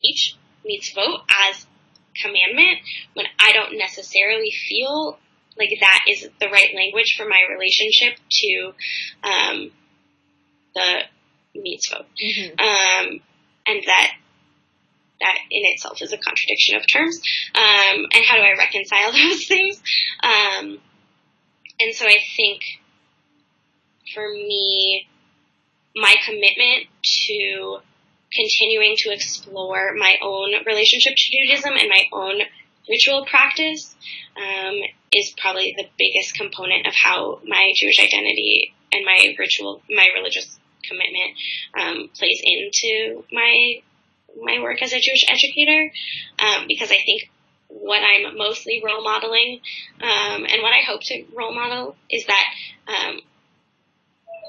teach mitzvot as commandment when I don't necessarily feel like that is the right language for my relationship to the mitzvot. Mm-hmm. And that in itself is a contradiction of terms. And how do I reconcile those things? And so I think for me, my commitment to continuing to explore my own relationship to Judaism and my own ritual practice is probably the biggest component of how my Jewish identity and my religious commitment plays into my work as a Jewish educator, because I think what I'm mostly role modeling and what I hope to role model is that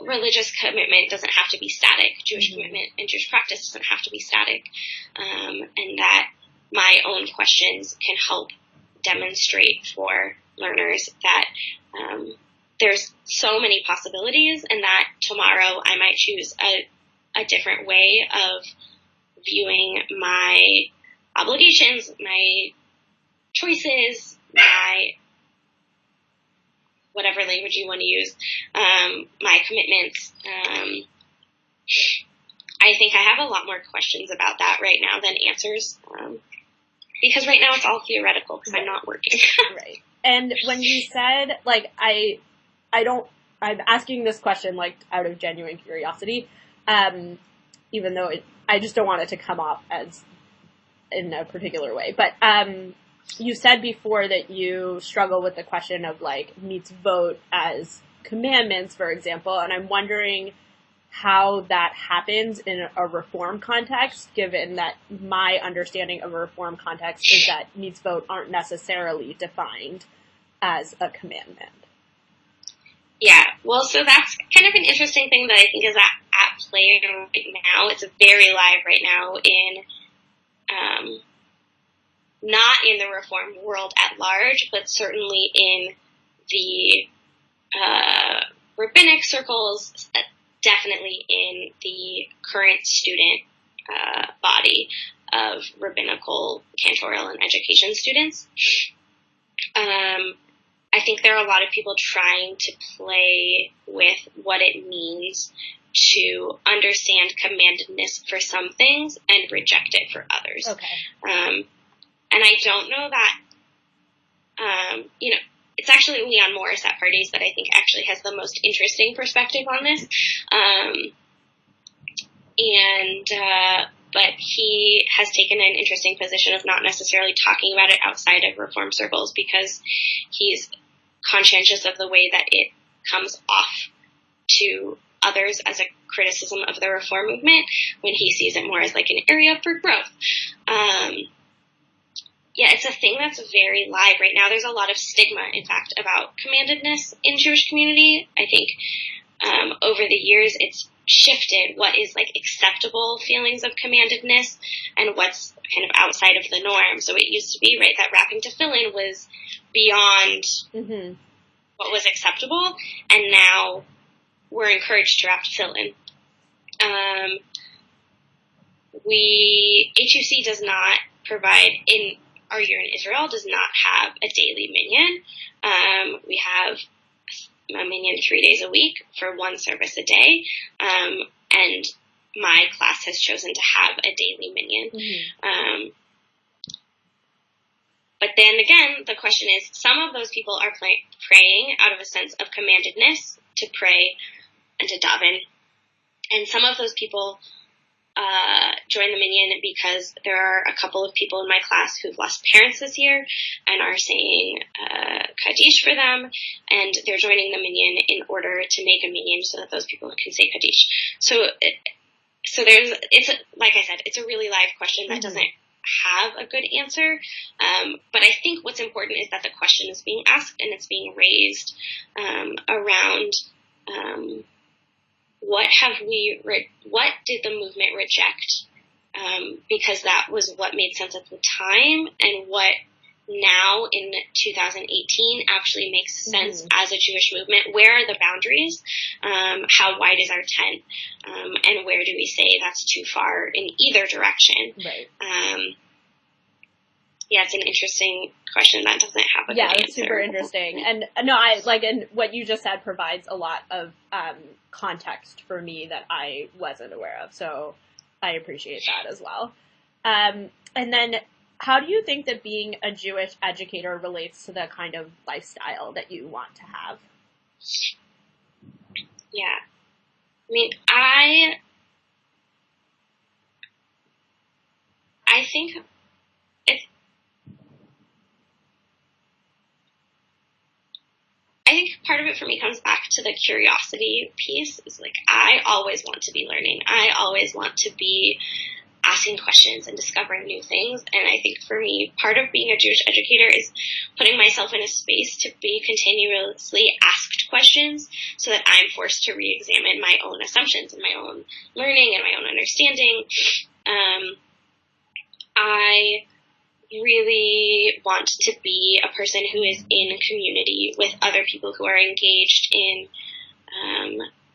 religious commitment doesn't have to be static. Jewish commitment and Jewish practice doesn't have to be static, and that my own questions can help demonstrate for learners that there's so many possibilities, and that tomorrow I might choose a different way of viewing my obligations, my choices, my whatever language you want to use, my commitments. I think I have a lot more questions about that right now than answers, because right now it's all theoretical because I'm not working. Right. And when you said, like, I'm asking this question, like, out of genuine curiosity, even though I just don't want it to come off as in a particular way. But you said before that you struggle with the question of, like, mitzvot as commandments, for example, and I'm wondering how that happens in a reform context, given that my understanding of a reform context is that mitzvot aren't necessarily defined as a commandment. Yeah, well, so that's kind of an interesting thing that I think is at play right now. It's very live right now in not in the reform world at large, but certainly in the rabbinic circles, definitely in the current student body of rabbinical, cantorial, and education students. I think there are a lot of people trying to play with what it means to understand commandedness for some things and reject it for others. Okay. And I don't know that, it's actually Leon Morris at Pardes that I think actually has the most interesting perspective on this. But he has taken an interesting position of not necessarily talking about it outside of reform circles because he's conscientious of the way that it comes off to others as a criticism of the reform movement when he sees it more as like an area for growth. Yeah, it's a thing that's very live right now. There's a lot of stigma, in fact, about commandedness in Jewish community. I think over the years it's shifted what is like acceptable feelings of commandedness and what's kind of outside of the norm. So it used to be, right, that wrapping tefillin was beyond what was acceptable, and now we're encouraged to wrap tefillin. HUC does not provide, in our year in Israel, does not have a daily minyan. We have a minyan 3 days a week for one service a day, and my class has chosen to have a daily minyan. But then again, the question is, some of those people are praying out of a sense of commandedness to pray and to daven, and some of those people join the minyan because there are a couple of people in my class who've lost parents this year and are saying Kaddish for them, and they're joining the minyan in order to make a minyan so that those people can say Kaddish. So like I said, it's a really live question that doesn't have a good answer, but I think what's important is that the question is being asked and it's being raised around what did the movement reject, because that was what made sense at the time, and what now in 2018 actually makes sense as a Jewish movement. Where are the boundaries? How wide is our tent? And where do we say that's too far in either direction? Right. Yeah, it's an interesting question that doesn't have a good answer. It's super interesting. And no, and what you just said provides a lot of context for me that I wasn't aware of. So I appreciate that as well. And then how do you think that being a Jewish educator relates to the kind of lifestyle that you want to have? Yeah. I mean, I think part of it for me comes back to the curiosity piece. Is like, I always want to be learning. I always want to be asking questions and discovering new things. And I think for me, part of being a Jewish educator is putting myself in a space to be continuously asked questions so that I'm forced to re-examine my own assumptions and my own learning and my own understanding. I really want to be a person who is in community with other people who are engaged in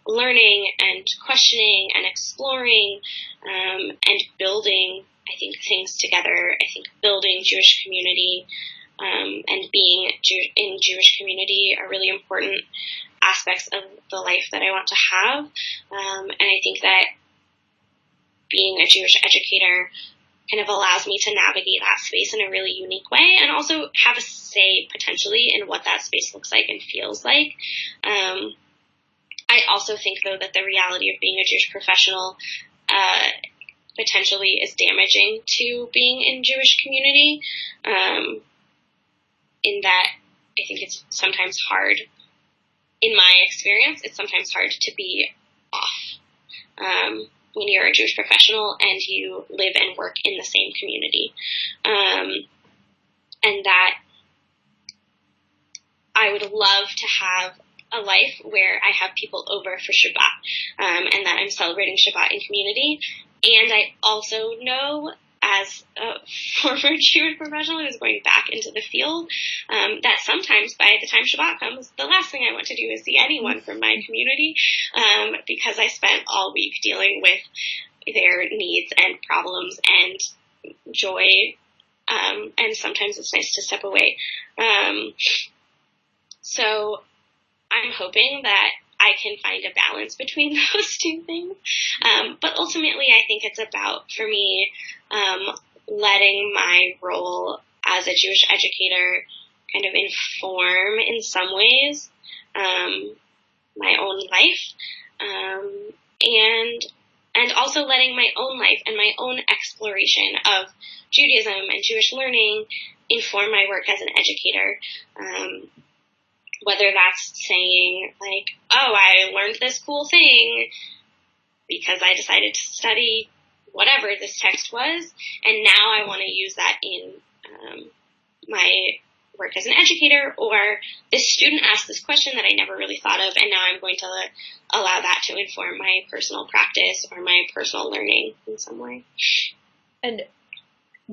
learning and questioning and exploring and building, I think, things together. I think building Jewish community and being in Jewish community are really important aspects of the life that I want to have. And I think that being a Jewish educator kind of allows me to navigate that space in a really unique way and also have a say potentially in what that space looks like and feels like. I also think, though, that the reality of being a Jewish professional potentially is damaging to being in Jewish community, in that I think it's sometimes hard, in my experience, it's sometimes hard to be off when you're a Jewish professional and you live and work in the same community. And that I would love to have a life where I have people over for Shabbat, and that I'm celebrating Shabbat in community. And I also know, as a former Jewish professional who's going back into the field, that sometimes by the time Shabbat comes, the last thing I want to do is see anyone from my community, because I spent all week dealing with their needs and problems and joy, and sometimes it's nice to step away. So I'm hoping that I can find a balance between those two things. But ultimately, I think it's about, for me, letting my role as a Jewish educator kind of inform, in some ways, my own life, and also letting my own life and my own exploration of Judaism and Jewish learning inform my work as an educator. Whether that's saying, like, oh, I learned this cool thing because I decided to study whatever this text was, and now I want to use that in my work as an educator, or this student asked this question that I never really thought of, and now I'm going to allow that to inform my personal practice or my personal learning in some way. And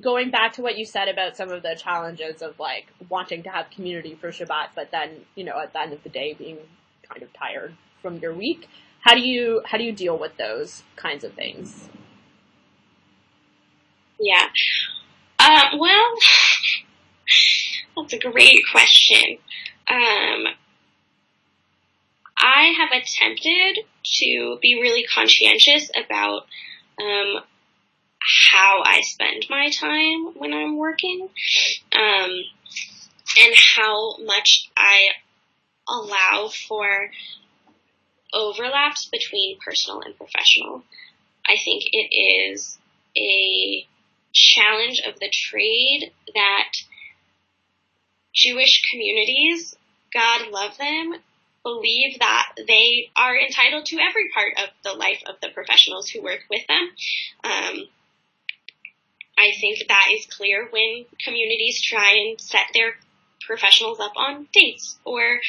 going back to what you said about some of the challenges of, like, wanting to have community for Shabbat, but then, you know, at the end of the day being kind of tired from your week, how do you deal with those kinds of things? Yeah. Well, that's a great question. I have attempted to be really conscientious about how I spend my time when I'm working, and how much I allow for overlaps between personal and professional. I think it is a challenge of the trade that Jewish communities, God love them, believe that they are entitled to every part of the life of the professionals who work with them. I think that is clear when communities try and set their professionals up on dates or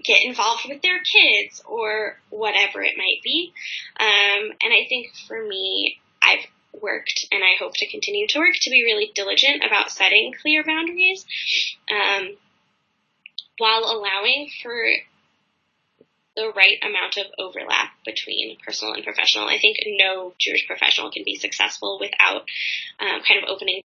get involved with their kids or whatever it might be. And I think for me, I've worked, and I hope to continue to work, to be really diligent about setting clear boundaries, while allowing for the right amount of overlap between personal and professional. I think no Jewish professional can be successful without kind of opening